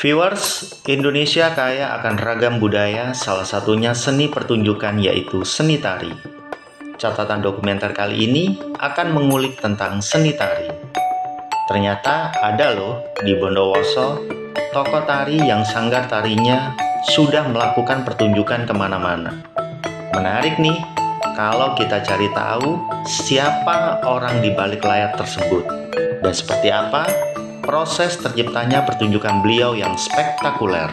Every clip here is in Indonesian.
Viewers, Indonesia kaya akan ragam budaya, salah satunya seni pertunjukan yaitu seni tari. Catatan dokumenter kali ini akan mengulik tentang seni tari. Ternyata ada loh di Bondowoso, tokoh tari yang sanggar tarinya sudah melakukan pertunjukan kemana-mana. Menarik nih, kalau kita cari tahu siapa orang di balik layar tersebut dan seperti apa proses terciptanya pertunjukan beliau yang spektakuler.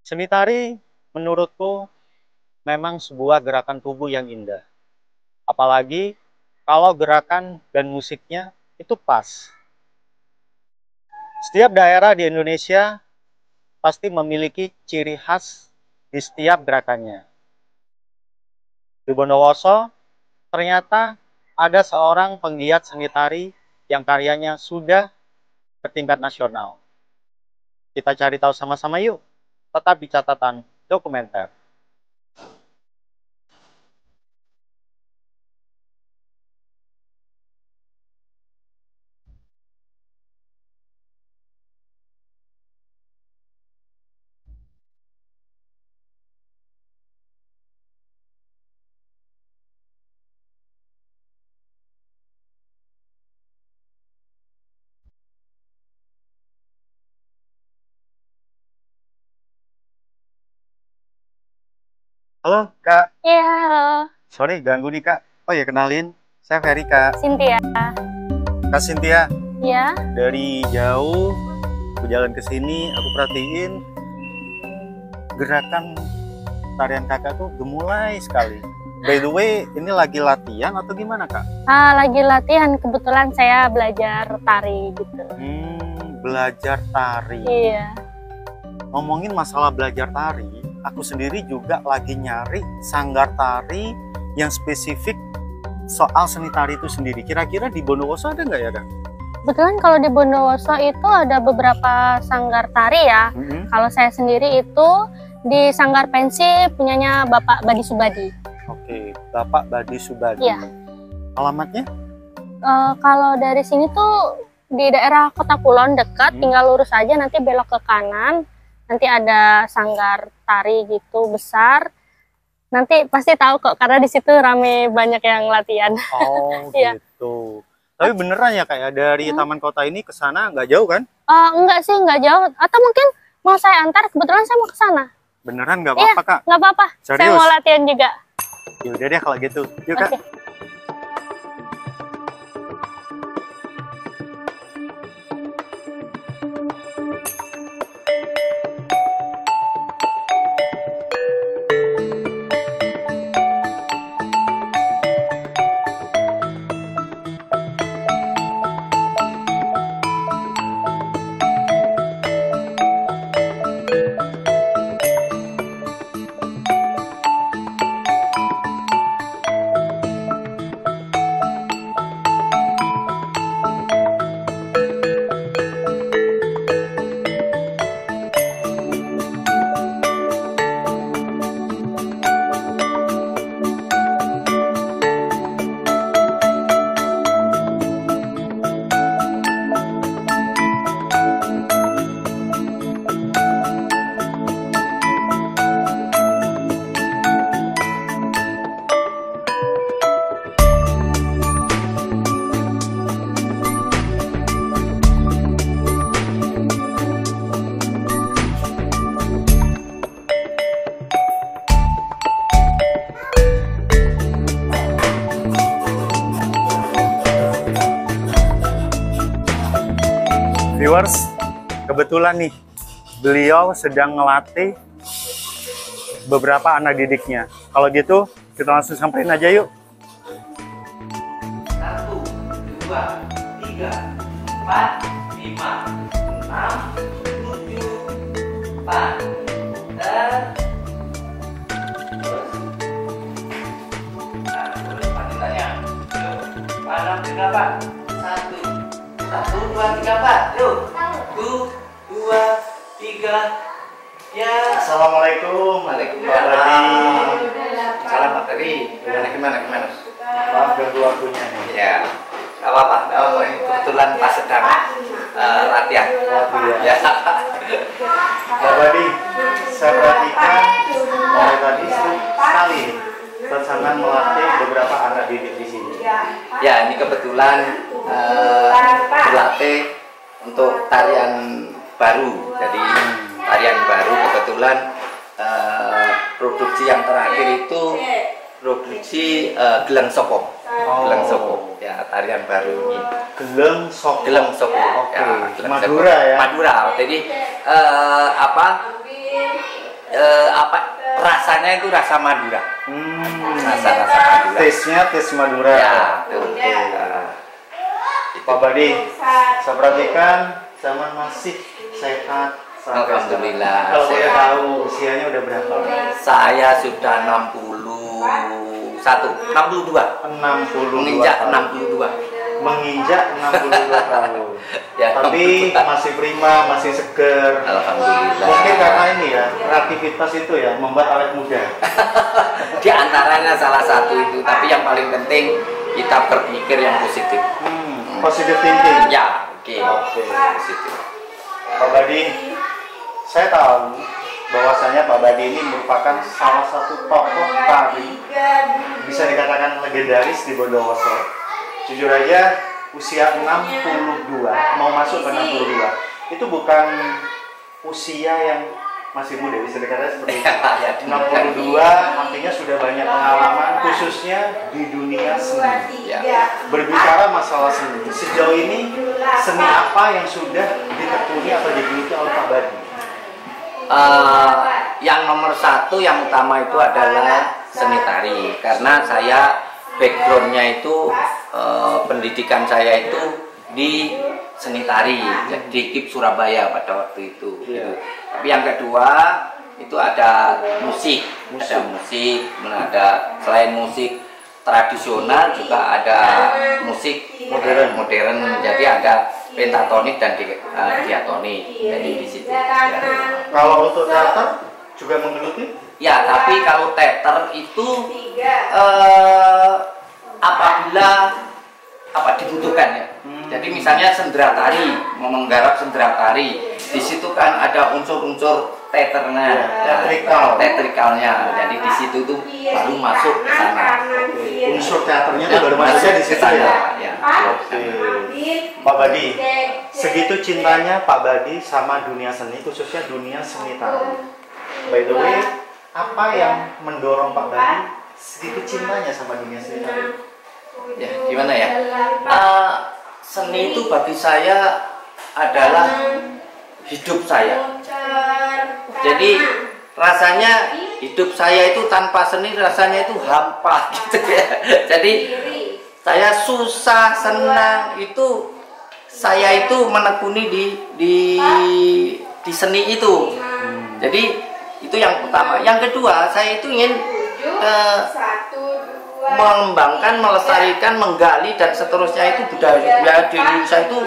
Seni tari menurutku memang sebuah gerakan tubuh yang indah. Apalagi kalau gerakan dan musiknya itu pas. Setiap daerah di Indonesia pasti memiliki ciri khas di setiap gerakannya. Di Bondowoso ternyata ada seorang penggiat seni tari yang karyanya sudah bertingkat nasional. Kita cari tahu sama-sama yuk, tetap di catatan dokumenter. Halo Kak. Iya, halo. Sorry ganggu nih Kak. Oh ya kenalin, saya Ferry Kak. Cynthia. Kak Cynthia, Iya. dari jauh aku jalan ke sini, aku perhatiin gerakan tarian Kakak tuh gemulai sekali. By the way, ini lagi latihan atau gimana Kak? Lagi latihan, kebetulan saya belajar tari gitu. Belajar tari. Iya. Ngomongin masalah belajar tari, aku sendiri juga lagi nyari sanggar tari yang spesifik soal seni tari itu sendiri. Kira-kira di Bondowoso ada nggak ya Kak? Kebetulan kalau di Bondowoso itu ada beberapa sanggar tari ya. Kalau saya sendiri itu di Sanggar Pensi punyanya Bapak Badi Subadi. Oke, Bapak Badi Subadi. Iya. Alamatnya? Kalau dari sini tuh di daerah Kota Kulon dekat, tinggal lurus aja nanti belok ke kanan. Nanti ada sanggar tari gitu besar. Nanti pasti tahu kok karena di situ rame banyak yang latihan. Oh Iya. gitu. Tapi beneran ya kayak dari Taman Kota ini ke sana nggak jauh kan? Enggak sih, nggak jauh. Atau mungkin mau saya antar, kebetulan saya mau ke sana. Beneran nggak Iya, apa-apa Kak? nggak apa-apa. Saya Serius? mau latihan juga. Yaudah deh kalau gitu. Yuk Kak. Oke. viewers, kebetulan nih beliau sedang ngelatih beberapa anak didiknya. Kalau gitu kita langsung samperin aja yuk. 1, 2, 3, 4, 5, 6, 7, 8, dan terus panggilannya. Panam berapa? 1, 2, 3, 4. Yuk. 1, 2, 3. Ya. Assalamualaikum. Waalaikumsalam. Salam Pak Teri. Gimana? Maaf ganggu waktunya nih. Ya, nggak apa-apa. Ini kebetulan pas sedang latihan. Ya. Pak Badi, saya perhatikan mulai tadi sekali tersangan melatih beberapa anak didik di sini. Ya, ini kebetulan berlatih untuk tarian baru. Jadi tarian baru kebetulan produksi yang terakhir itu produksi Geleng Soko. Geleng Soko. Ya, tarian baru ini. Geleng Soko. Geleng Soko. Oke. Ya, Geleng Madura Soko. ya. Madura. Jadi rasanya itu rasa Madura. Rasa Madura. Taste-nya tes Madura. Ya, betul. Pak Badi, saya perhatikan zaman masih sehat sampai Alhamdulillah. sekarang. Kalau boleh Sehat. tahu usianya udah berapa? Saya sudah 62. 62 Menginjak tahun. 62. Menginjak 62 tahun. Ya, Tapi alhamdulillah. masih prima, masih seger. Alhamdulillah. Mungkin karena ini ya, kreativitas itu ya membuat awet muda. Di antaranya salah satu itu, tapi yang paling penting kita berpikir yang positif. Positive thinking. Ya, oke. Oke. Positif. Pak Badi, saya tahu bahwasanya Pak Badi ini merupakan salah satu tokoh tari bisa dikatakan legendaris di Bondowoso. Jujur aja usia 62, mau masuk ke 62, itu bukan usia yang masih muda, bisa dikatakan seperti itu. Ya, 62 artinya sudah banyak pengalaman khususnya di dunia seni. Ya. Berbicara masalah seni, sejauh ini seni apa yang sudah ditekuni atau digeluti oleh Pak Badi? Yang nomor satu, yang utama itu adalah seni tari, karena saya backgroundnya itu pendidikan saya itu di seni tari di KIP Surabaya pada waktu itu. Tapi yang kedua itu ada musik. Ada selain musik tradisional juga ada musik modern. Jadi ada pentatonik dan diatonik. Jadi di situ. Ya. Kalau untuk teater juga menggeluti? Ya, tapi kalau teater itu apabila dibutuhkan ya. Jadi misalnya sendera tari, mau menggarap sendera tari, di situ kan ada unsur-unsur teaternya, teatrikalnya. Jadi di situ tuh baru masuk ke sana. Unsur teaternya itu baru masuknya di situ ya. Ya. Oke. Pak Badi, segitu cintanya Pak Badi sama dunia seni, khususnya dunia seni tari. By the way, apa yang mendorong Pak Badi segitu cintanya sama dunia seni tari? Ya, gimana ya? Seni itu bagi saya adalah hidup saya. Jadi rasanya hidup saya itu tanpa seni rasanya itu hampa gitu ya. Jadi saya susah senang itu saya itu menekuni di seni itu. Jadi itu yang pertama. Yang kedua saya itu ingin mengembangkan, melestarikan, menggali dan seterusnya itu budaya di Indonesia itu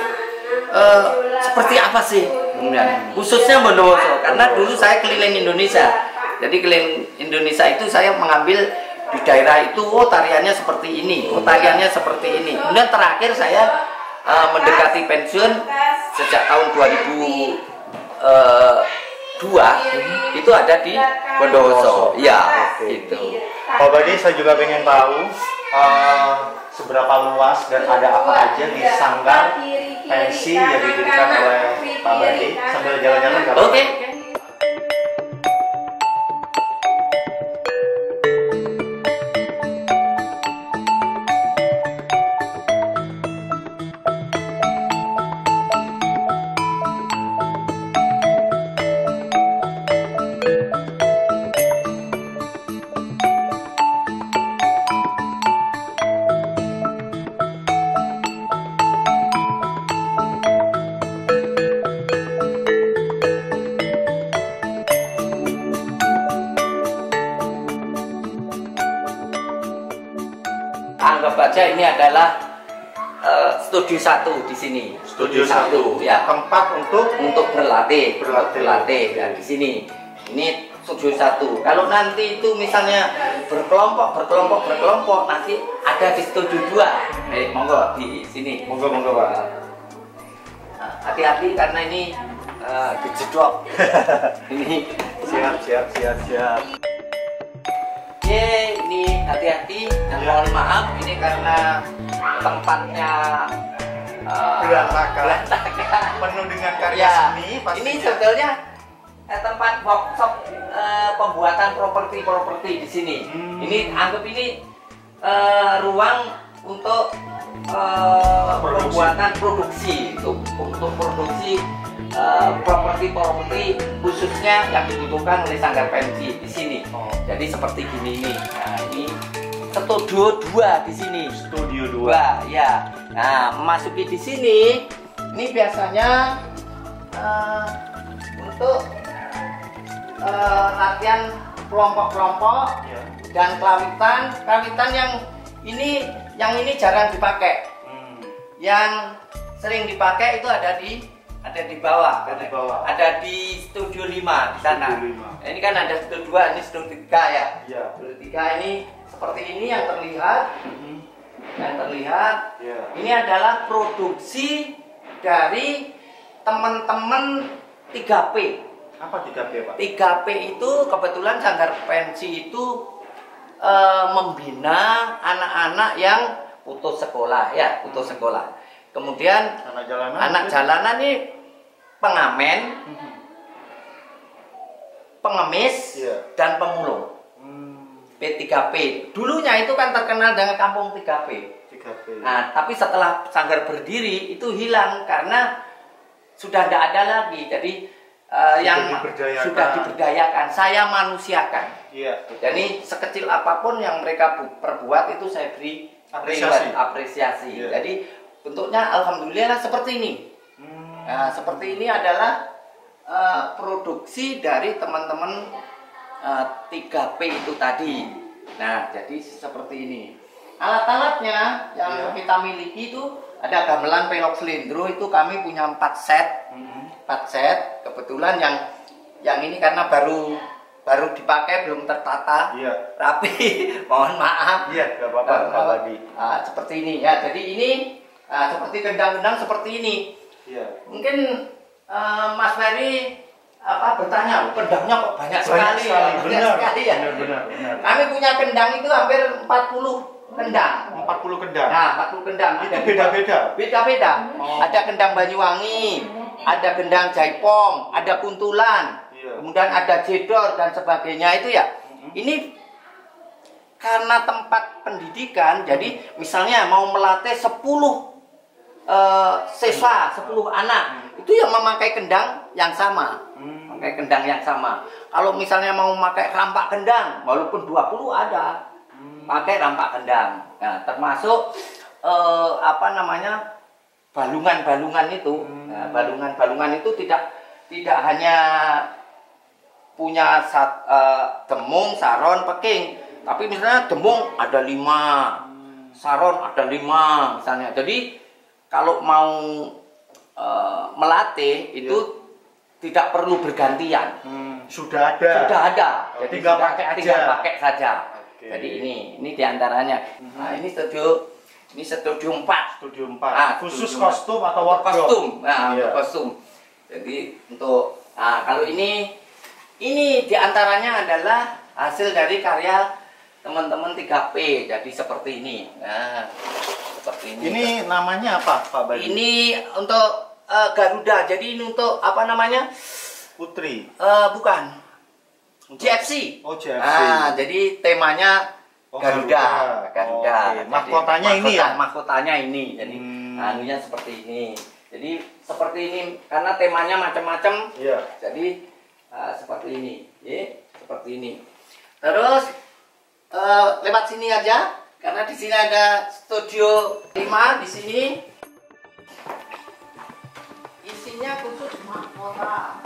seperti apa sih? Khususnya Bondowoso, karena dulu saya keliling Indonesia. Jadi keliling Indonesia itu saya mengambil di daerah itu, oh tariannya seperti ini, oh tariannya seperti ini. Kemudian terakhir saya mendekati pensiun sejak tahun 2002 itu ada di Bondowoso. Ya, gitu. Pak Badi, saya juga pengen tahu seberapa luas dan ada apa aja di sanggar pensi yang didirikan oleh Pak Badi sambil jalan-jalan. Oke. anggap aja ini adalah studio 1 di sini. Studio 1 ya. Tempat untuk berlatih. Berlatih. Ya, di sini. Ini studio 1. Kalau nanti itu misalnya berkelompok nanti ada di studio 2. Monggo di sini. Monggo Pak. Nah, hati-hati karena ini dijedok. Ini Siap. ini hati-hati dan mohon maaf ini karena tempatnya berantakan, penuh dengan karya seni. Ini sebetulnya tempat workshop pembuatan properti di sini. Ini anggap ini ruang untuk pembuatan produksi untuk produksi properti khususnya yang dibutuhkan oleh Sanggar Pensi di sini. Jadi seperti gini nih. Nah, ini studio 2 di sini. Studio 2 ya. Nah, memasuki di sini ini biasanya untuk latihan kelompok-kelompok dan kawitan yang ini jarang dipakai. Yang sering dipakai itu ada di bawah. Ada di studio 5 di sana. Nah, ini kan ada studio 2, ini studio 3 ya. Studio 3 ini seperti ini yang terlihat. Ini adalah produksi dari teman-teman 3P. Apa 3P, Pak? 3P itu kebetulan Sanggar Pensi itu membina anak-anak yang putus sekolah. Kemudian anak jalanan ini pengamen, pengemis, dan pemulung. P3P. Dulunya itu kan terkenal dengan kampung 3P. Nah, tapi setelah Sanggar berdiri itu hilang karena sudah tidak ada lagi. Jadi yang sudah diberdayakan, saya manusiakan. Jadi sekecil apapun yang mereka perbuat itu saya beri apresiasi. Jadi bentuknya alhamdulillah seperti ini. Nah, seperti ini adalah produksi dari teman-teman 3P itu tadi. Nah, jadi seperti ini. Alat-alatnya yang kita miliki itu ada gamelan pelok selindro, itu kami punya 4 set. 4 set. Kebetulan yang ini karena baru dipakai, belum tertata rapi. Mohon maaf. Gak apa-apa. Seperti ini ya. Jadi ini seperti kendang-kendang seperti ini. Mungkin Mas Ferry bertanya, kendangnya kok banyak sekali. Benar. Kami punya kendang itu hampir 40 kendang. 40 kendang. Nah, 40 kendang. Itu beda-beda. Beda-beda. Ada kendang Banyuwangi, ada kendang Jaipong, ada kuntulan, kemudian ada jedor dan sebagainya itu ya. Ini karena tempat pendidikan, jadi misalnya mau melatih 10 siswa, 10 anak, itu yang memakai kendang yang sama. Memakai kendang yang sama. Kalau misalnya mau memakai rampak kendang, walaupun 20 ada, pakai rampak kendang. Nah, termasuk balungan-balungan itu. Nah, balungan-balungan itu tidak hanya punya demung, saron, peking, tapi misalnya demung ada 5, saron ada 5 misalnya. Jadi kalau mau melatih itu tidak perlu bergantian. Sudah ada. Jadi tinggal pakai saja. Jadi ini diantaranya. Nah, ini studio 4. Khusus kostum atau wardrobe. Kostum. Nah, untuk kostum. Jadi untuk kalau ini diantaranya adalah hasil dari karya teman-teman 3P. Jadi seperti ini. Nah, seperti ini. Ini namanya apa, Pak Badi? Ini untuk Garuda. Jadi ini untuk apa namanya? Putri. Bukan. JFC. Oh, JFC. Jadi temanya Garuda. Okay. Mahkotanya ini ya? Mahkotanya ini. Jadi anunya seperti ini. Jadi seperti ini karena temanya macam-macam. Jadi seperti ini. Seperti ini. Terus lewat sini aja karena di sini ada studio 5 di sini. Isinya khusus mahkota.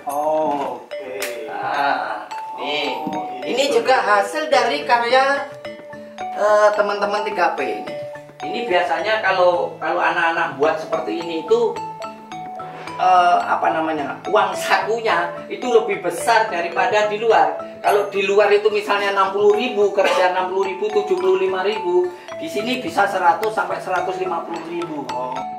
Oke. Ini Ini juga hasil dari karya teman-teman 3P ini. Ini biasanya kalau anak-anak buat seperti ini itu uang sakunya itu lebih besar daripada di luar. Kalau di luar itu misalnya 60.000, kerja 60.000, 75.000, di sini bisa 100 sampai 150.000.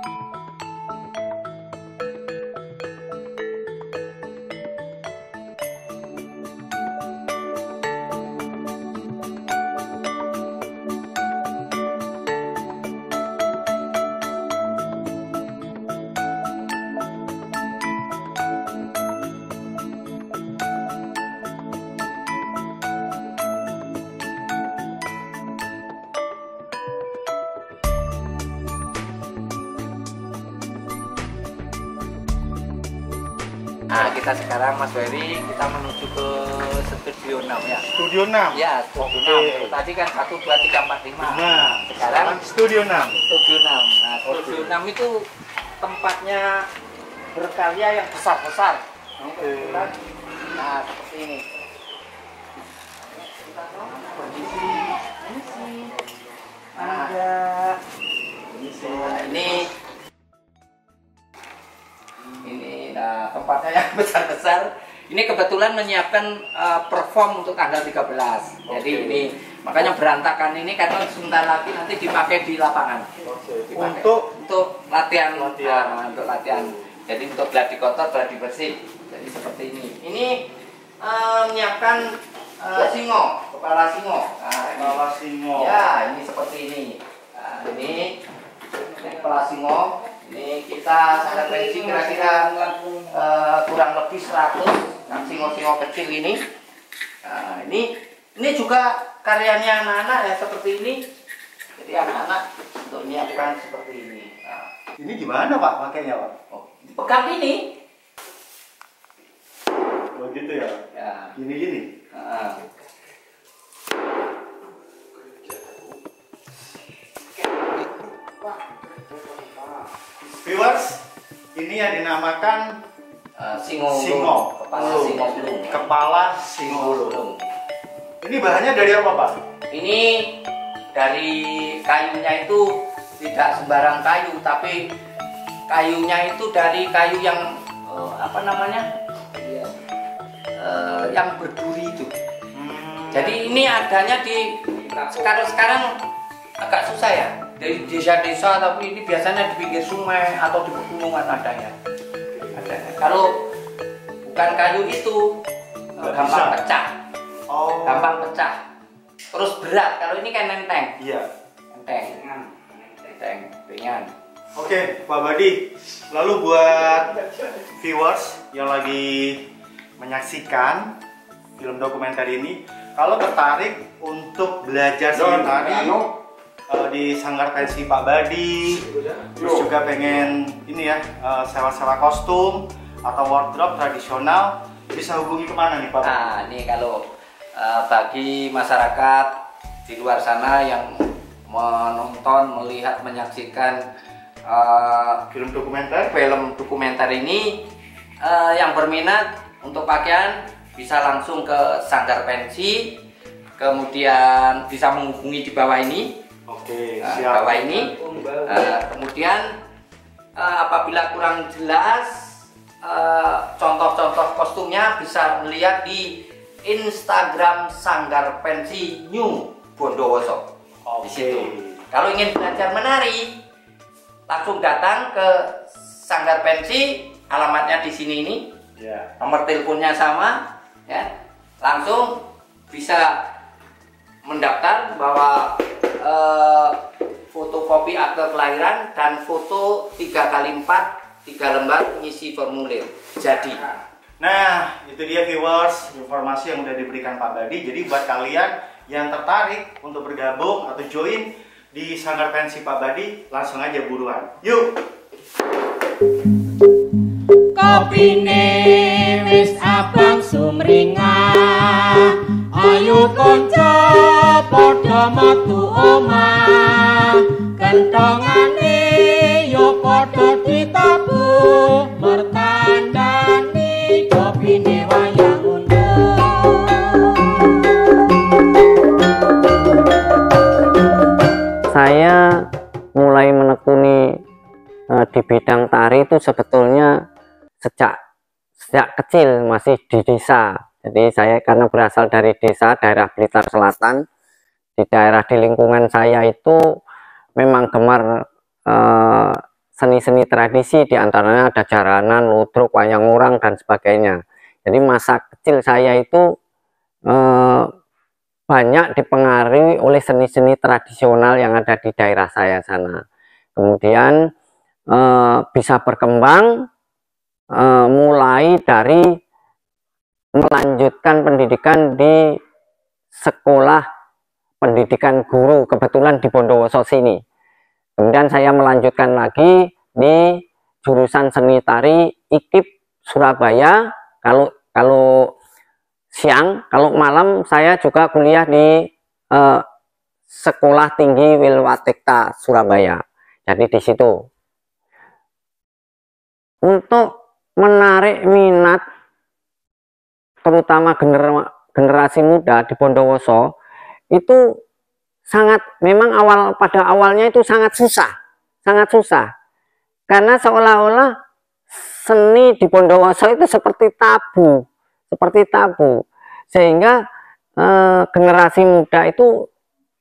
Nah, kita sekarang Mas Ferry, kita menuju ke studio 6 ya. Studio 6? Ya, studio 6. Tadi kan 1, 2, 3, 4, 5. Nah, sekarang studio 6. Studio 6. Nah, studio 6 itu tempatnya berkarya yang besar-besar. Nah, seperti ini. Nah, ini tempatnya yang besar-besar. Ini kebetulan menyiapkan perform untuk tanggal 13. Jadi ini makanya berantakan ini karena sebentar lagi nanti dipakai di lapangan. Untuk latihan. Untuk latihan. Jadi untuk gladi kotor, gladi bersih. Jadi seperti ini. Ini menyiapkan kepala singo. Kepala singo. Ya, ini seperti ini. Nah, ini kepala singo. Ini kita sangat pensi kira-kira kurang lebih 100 singo-singo kecil ini. Nah, ini juga karyanya anak-anak ya seperti ini. Jadi anak-anak untuk menyiapkan seperti ini. Nah, ini gimana Pak pakainya Pak? Pegang ini. Oh gitu ya? Ya. Gini-gini? Viewers, ini yang dinamakan singo. Kepala singo bulung. Ini bahannya dari apa Pak? Ini dari kayunya itu tidak sembarang kayu, tapi kayunya itu dari kayu yang yang berduri itu. Jadi ini adanya di sekarang agak susah ya. Dari desa-desa, tapi ini biasanya di pinggir sungai atau di pegunungan adanya. Kalau bukan kayu itu gampang pecah. Gampang pecah. Terus berat. Kalau ini kan nenteng. Iya. Nenteng, ringan. Oke, Pak Badi. Lalu buat viewers yang lagi menyaksikan film dokumenter ini, kalau tertarik untuk belajar seni tari di Sanggar Pensi Pak Badi, terus juga pengen ini ya sewa-sewa kostum atau wardrobe tradisional, bisa hubungi kemana nih Pak? Nah, ini kalau bagi masyarakat di luar sana yang menonton, melihat, menyaksikan film dokumenter ini, yang berminat untuk pakaian bisa langsung ke Sanggar Pensi, kemudian bisa menghubungi di bawah ini. Siap. Bawah ini. Kemudian apabila kurang jelas contoh-contoh kostumnya bisa melihat di Instagram Sanggar Pensi New Bondowoso. Di situ. Kalau ingin belajar menari, langsung datang ke Sanggar Pensi, alamatnya di sini ini. Nomor teleponnya sama, ya. Langsung bisa mendaftar bahwa fotokopi akte kelahiran dan foto 3x4 3 lembar ngisi formulir. Jadi. Nah, itu dia viewers informasi yang udah diberikan Pak Badi. Jadi buat kalian yang tertarik untuk bergabung atau join di Sanggar Pensi Pak Badi, langsung aja buruan. Yuk. Kopine wis abang sumringah, ayo kanca padha metu omah, kentongane yo padha ditabuh, mertandani kopine wayang unduh. saya itu sebetulnya sejak kecil masih di desa. Jadi saya karena berasal dari desa daerah Blitar Selatan, di lingkungan saya itu memang gemar seni-seni tradisi, diantaranya ada jaranan, ludruk, wayang orang dan sebagainya. Jadi masa kecil saya itu banyak dipengaruhi oleh seni-seni tradisional yang ada di daerah saya sana. Kemudian bisa berkembang mulai dari melanjutkan pendidikan di sekolah pendidikan guru, kebetulan di Bondowoso sini. Kemudian saya melanjutkan lagi di jurusan seni tari IKIP Surabaya. Kalau siang, kalau malam saya juga kuliah di Sekolah Tinggi Wilwatekta Surabaya. Jadi di situ. Untuk menarik minat terutama generasi muda di Bondowoso itu memang pada awalnya itu sangat susah. Karena seolah-olah seni di Bondowoso itu seperti tabu. Sehingga generasi muda itu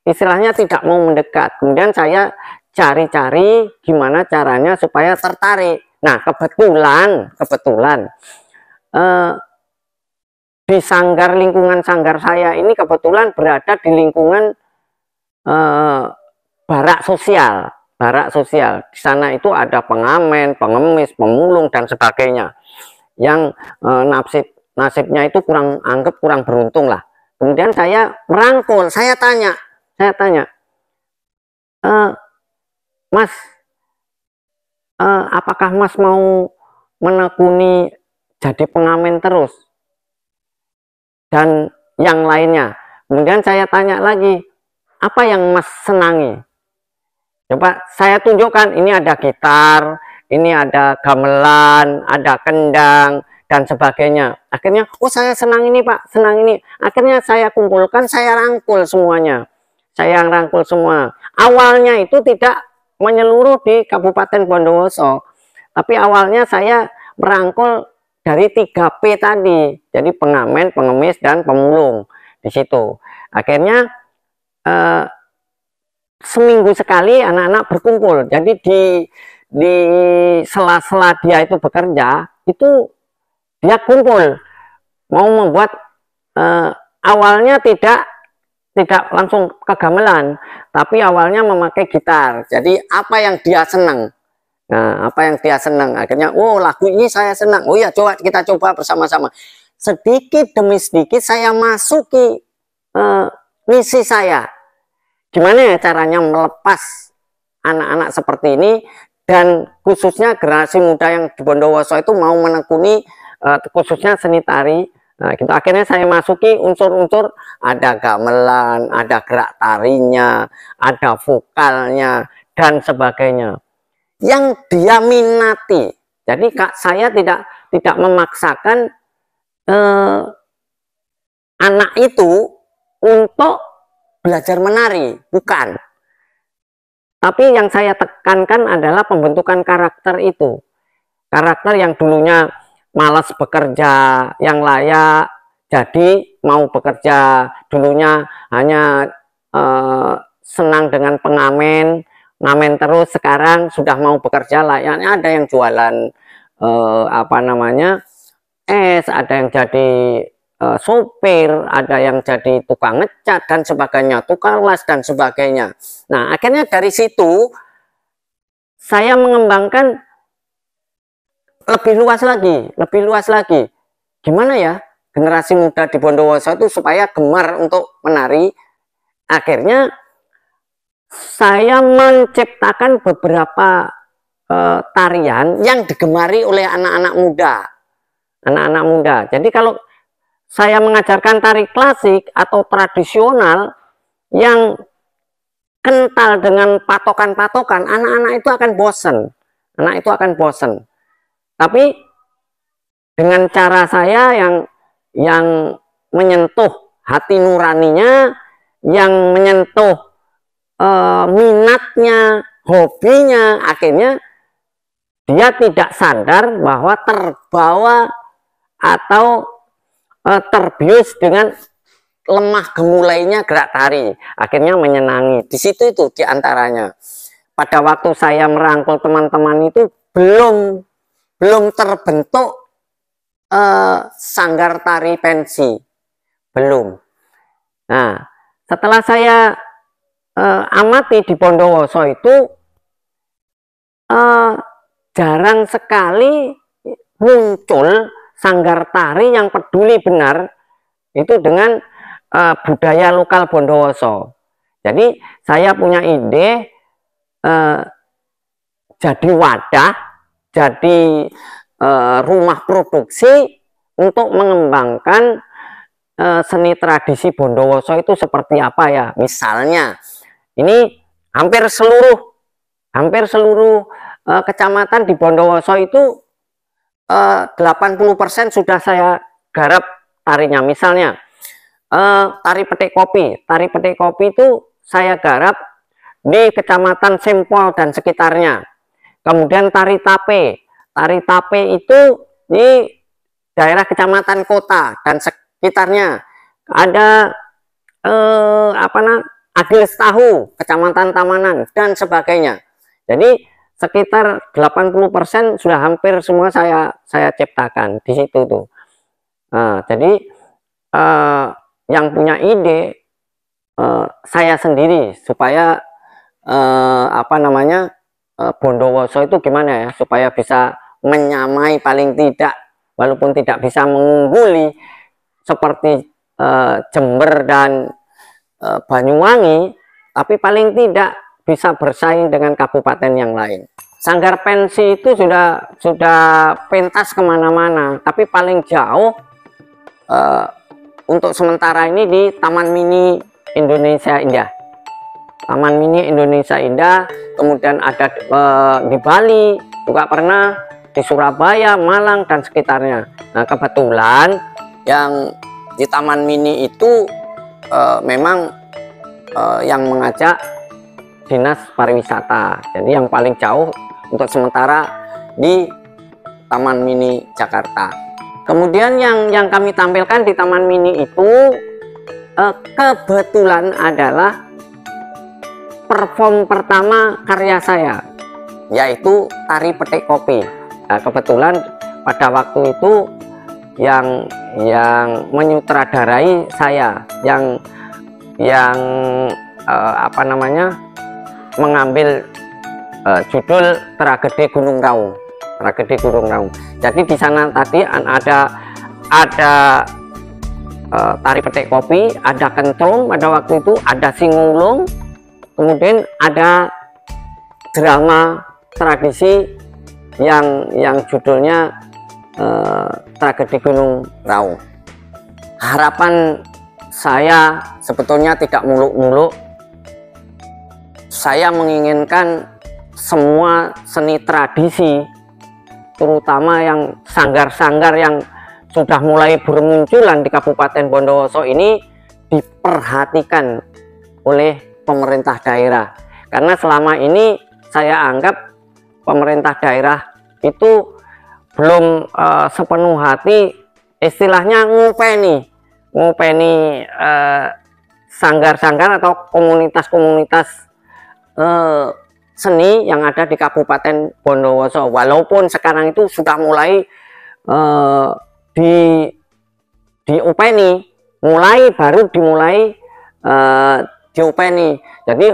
istilahnya tidak mau mendekat. Kemudian saya cari-cari gimana caranya supaya tertarik. Nah, kebetulan di lingkungan sanggar saya ini kebetulan berada di lingkungan barak sosial. Di sana itu ada pengamen, pengemis, pemulung dan sebagainya. Yang nasibnya itu kurang beruntung lah. Kemudian saya merangkul, saya tanya, Mas, apakah Mas mau menekuni jadi pengamen terus dan yang lainnya? Kemudian saya tanya lagi, apa yang Mas senangi? Coba saya tunjukkan, ini ada gitar, ini ada gamelan, ada kendang dan sebagainya. Akhirnya, oh saya senang ini Pak, senang ini. Akhirnya saya kumpulkan, saya rangkul semuanya. Awalnya itu tidak menyeluruh di Kabupaten Bondowoso, tapi awalnya saya merangkul dari 3P tadi, jadi pengamen, pengemis dan pemulung di situ. Akhirnya seminggu sekali anak-anak berkumpul. Jadi di sela-sela dia itu bekerja, itu dia kumpul mau membuat awalnya tidak langsung ke gamelan, tapi awalnya memakai gitar. Jadi apa yang dia senang, akhirnya, oh lagu ini saya senang, oh ya kita coba bersama-sama. Sedikit demi sedikit saya masuki misi saya, gimana ya caranya melepas anak-anak seperti ini, dan khususnya generasi muda yang di Bondowoso itu mau menekuni khususnya seni tari. Nah, gitu. Akhirnya saya masuki unsur-unsur, ada gamelan, ada gerak tarinya, ada vokalnya, dan sebagainya. Yang dia minati. Jadi saya tidak memaksakan anak itu untuk belajar menari, bukan. Tapi yang saya tekankan adalah pembentukan karakter itu. Karakter yang dulunya malas bekerja yang layak, jadi mau bekerja. Dulunya hanya senang dengan pengamen, ngamen terus, sekarang sudah mau bekerja layaknya. Ada yang jualan es, ada yang jadi sopir, ada yang jadi tukang ngecat dan sebagainya, tukang las dan sebagainya. Nah, akhirnya dari situ saya mengembangkan lebih luas lagi. Gimana ya generasi muda di Bondowoso itu supaya gemar untuk menari? Akhirnya saya menciptakan beberapa tarian yang digemari oleh anak-anak muda. Jadi kalau saya mengajarkan tari klasik atau tradisional yang kental dengan patokan-patokan, anak-anak itu akan bosan. Tapi dengan cara saya yang menyentuh hati nuraninya, yang menyentuh minatnya, hobinya, akhirnya dia tidak sadar bahwa terbawa atau terbius dengan lemah gemulainya gerak tari, akhirnya menyenangi. Di situ itu diantaranya. Pada waktu saya merangkul teman-teman itu belum terbentuk sanggar tari pensi, belum. Nah, setelah saya amati di Bondowoso itu jarang sekali muncul sanggar tari yang peduli benar itu dengan budaya lokal Bondowoso. Jadi saya punya ide jadi wadah, jadi rumah produksi untuk mengembangkan seni tradisi Bondowoso itu seperti apa ya. Misalnya ini hampir seluruh kecamatan di Bondowoso itu 80% sudah saya garap tarinya. Misalnya tari petik kopi. Tari petik kopi itu saya garap di Kecamatan Sempol dan sekitarnya. Kemudian tari tape. Tari tape itu di daerah Kecamatan Kota dan sekitarnya. Ada Agil Tahu, Kecamatan Tamanan dan sebagainya. Jadi sekitar 80% sudah hampir semua saya ciptakan di situ tuh. Jadi yang punya ide saya sendiri supaya Bondowoso itu gimana ya supaya bisa menyamai paling tidak, walaupun tidak bisa mengungguli seperti Jember dan Banyuwangi, tapi paling tidak bisa bersaing dengan kabupaten yang lain. Sanggar pensi itu sudah pentas kemana-mana, tapi paling jauh untuk sementara ini di Taman Mini Indonesia Indah. Taman Mini Indonesia Indah, kemudian ada di Bali, juga pernah di Surabaya, Malang dan sekitarnya. Nah, kebetulan yang di Taman Mini itu memang yang mengajak Dinas Pariwisata. Jadi yang paling jauh untuk sementara di Taman Mini Jakarta. Kemudian yang kami tampilkan di Taman Mini itu kebetulan adalah perform pertama karya saya, yaitu tari petik kopi. Nah, kebetulan pada waktu itu yang menyutradarai saya, yang mengambil judul Tragedi Gunung Raung. Tragedi Gunung Raung. Jadi di sana tadi ada tari petik kopi, ada kentrung pada waktu itu, ada singulung, kemudian ada drama tradisi yang judulnya Tragedi Gunung Raung. Harapan saya sebetulnya tidak muluk-muluk. Saya menginginkan semua seni tradisi, terutama yang sanggar-sanggar yang sudah mulai bermunculan di Kabupaten Bondowoso ini diperhatikan oleh pemerintah daerah. Karena selama ini saya anggap pemerintah daerah itu belum sepenuh hati, istilahnya ngupeni sanggar-sanggar atau komunitas-komunitas seni yang ada di Kabupaten Bondowoso. Walaupun sekarang itu sudah mulai diupeni, baru dimulai diupeni. Jadi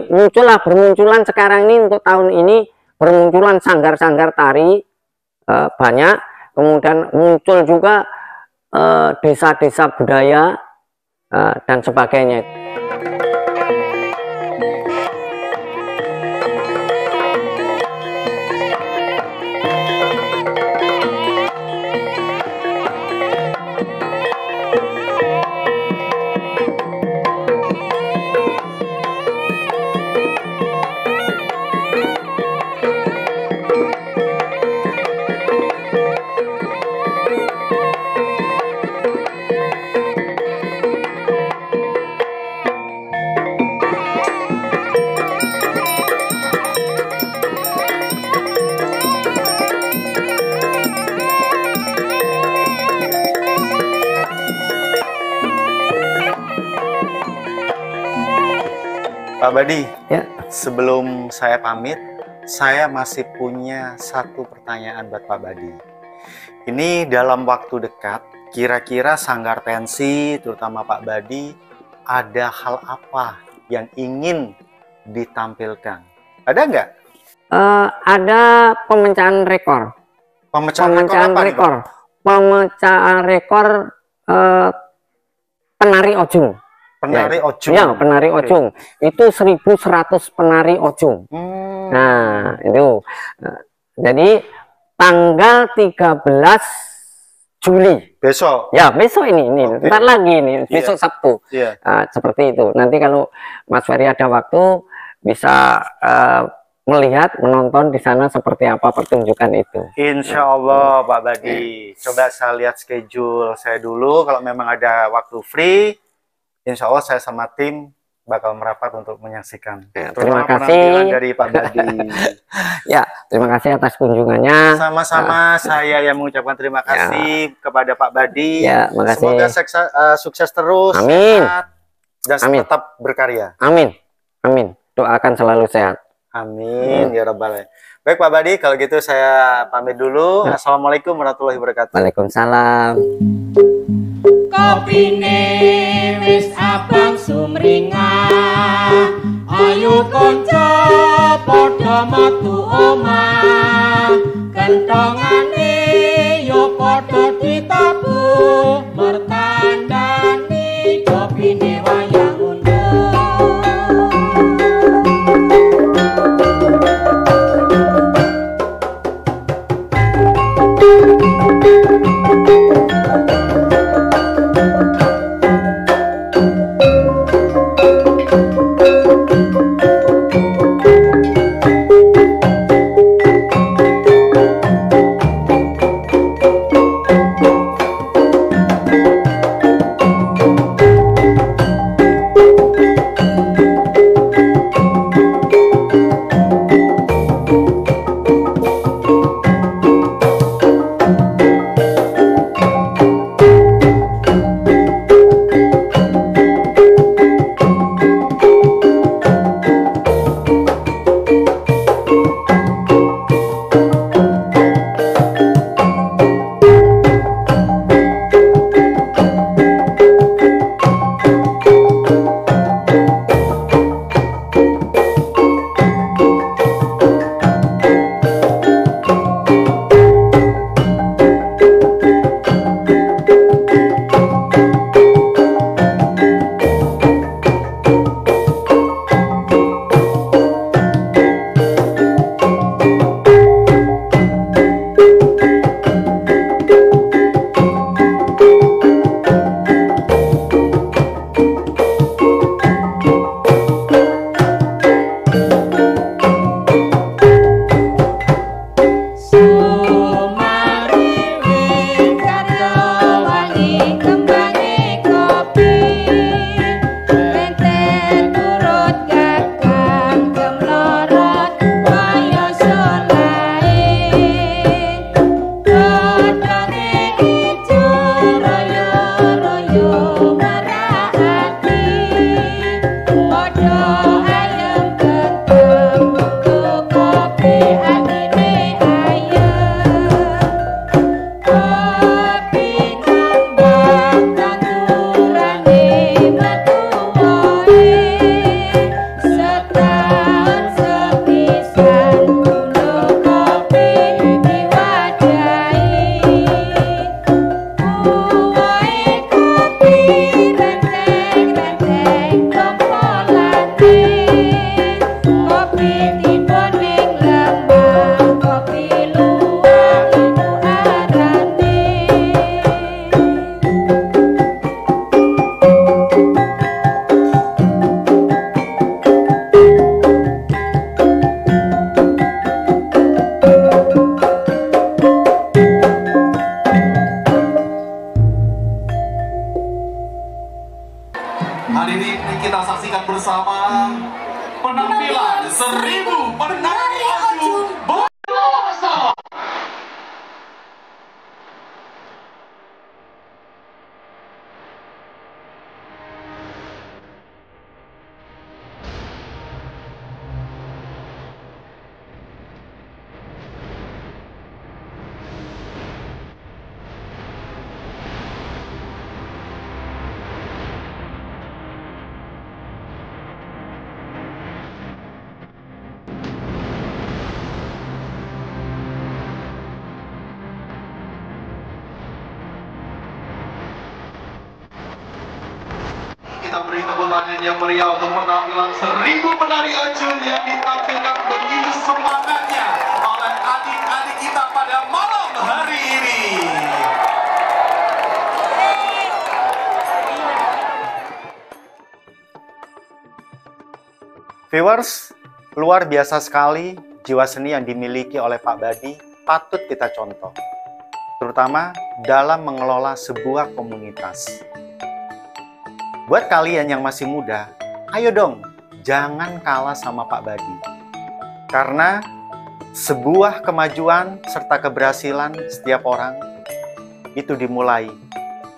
bermunculan sekarang ini, untuk tahun ini bermunculan sanggar-sanggar tari banyak. Kemudian muncul juga desa-desa budaya dan sebagainya. Pak Badi, Ya. sebelum saya pamit, saya masih punya satu pertanyaan buat Pak Badi. Ini dalam waktu dekat, kira-kira Sanggar Pensi, terutama Pak Badi, ada hal apa yang ingin ditampilkan? Ada nggak? Ada pemecahan rekor. Pemecahan rekor apa nih, Pak? Pemecahan rekor penari ojung. Penari ojung. Ya, penari ojung. Itu 1100 penari ojung. Nah, itu. Jadi tanggal 13 Juli. Besok. Ya, besok ini. Oke. Bentar lagi ini, besok Sabtu. Iya. Seperti itu. Nanti kalau Mas Ferry ada waktu bisa melihat, menonton di sana seperti apa pertunjukan itu. Insya Allah Pak Badi. Coba saya lihat schedule saya dulu. Kalau memang ada waktu free, insya Allah saya sama tim bakal merapat untuk menyaksikan. Ya, Terutama terima kasih. penampilan dari Pak Badi. Ya, terima kasih atas kunjungannya. Sama-sama saya yang mengucapkan terima kasih kepada Pak Badi. Ya, makasih. Semoga sukses terus, Amin. sehat, dan Amin. tetap berkarya. Amin. Amin. Doakan selalu sehat. Amin ya Rabbal Alamin. Baik Pak Badi, kalau gitu saya pamit dulu. Assalamualaikum warahmatullahi wabarakatuh. Waalaikumsalam. Kopine wis abang sumringah, ayo kanca padha metu omah, kentongane yo padha ditabuh, mertandani kopine wayang undur. Hadirin kita saksikan bersama penampilan 1000 penari ojung Bondowoso. beri tepuk tangan yang meriah untuk penampilan 1000 penari acun yang ditampilkan begitu semangatnya oleh adik-adik kita pada malam hari ini. Viewers, luar biasa sekali jiwa seni yang dimiliki oleh Pak Badi, patut kita contoh. Terutama dalam mengelola sebuah komunitas. Buat kalian yang masih muda, ayo dong, jangan kalah sama Pak Badi. Karena sebuah kemajuan serta keberhasilan setiap orang itu dimulai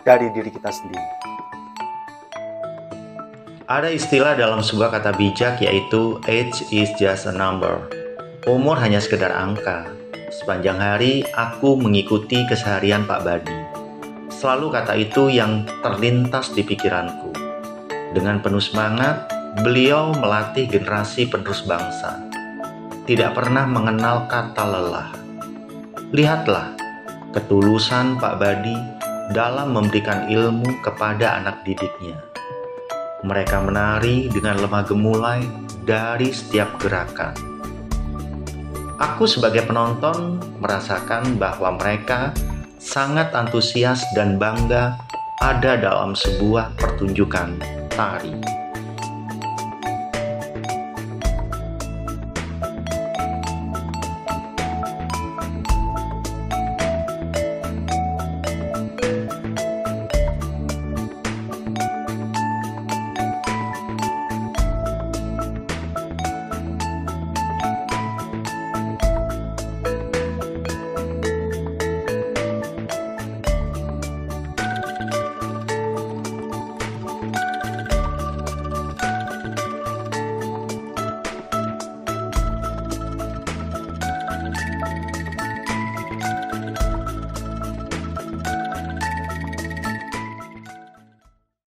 dari diri kita sendiri. Ada istilah dalam sebuah kata bijak yaitu age is just a number. Umur hanya sekedar angka. Sepanjang hari aku mengikuti keseharian Pak Badi. Selalu kata itu yang terlintas di pikiranku. Dengan penuh semangat, beliau melatih generasi penerus bangsa. Tidak pernah mengenal kata lelah. Lihatlah ketulusan Pak Badi dalam memberikan ilmu kepada anak didiknya. Mereka menari dengan lemah gemulai dari setiap gerakan. Aku sebagai penonton merasakan bahwa mereka sangat antusias dan bangga ada dalam sebuah pertunjukan tari.